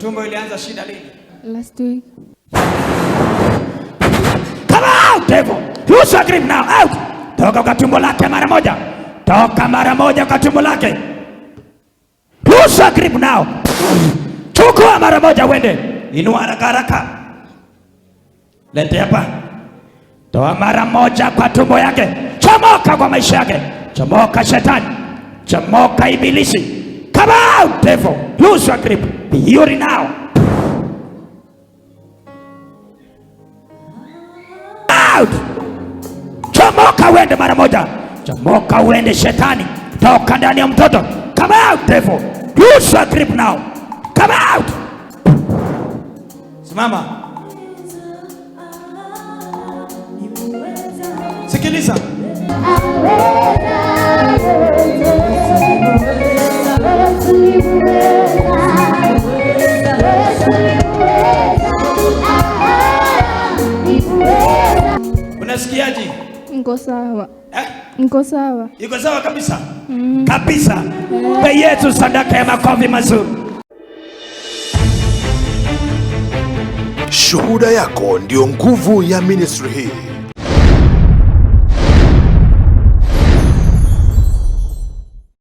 tumbo ilianza shida lini? Last week. Come out, devil. You shall grip now. Out. Toka kwa tumbo lake mara moja. Toka mara moja kwa tumbo lake. You shall grip now. Chukua mara moja uende. Inua haraka haraka. Lete hapa. Toa mara moja kwa tumbo yake. Chomoka kwa maisha yake. Chomoka shetani. Chomoka ibilisi. Come out, devil. Lose your grip. Be healed now. Out. Chomoka uende mara moja. Chomoka uende shetani. Toka ndani ya mtoto. Come out, devil. Lose your grip now. Come out. Simama. Sikiliza. Unasikiaje? Niko sawa. Niko sawa. Iko sawa kabisa? Kabisa. Kwa Yesu sadaka ya makofi mazuri. Shuhuda yako ndio nguvu ya ministry hii.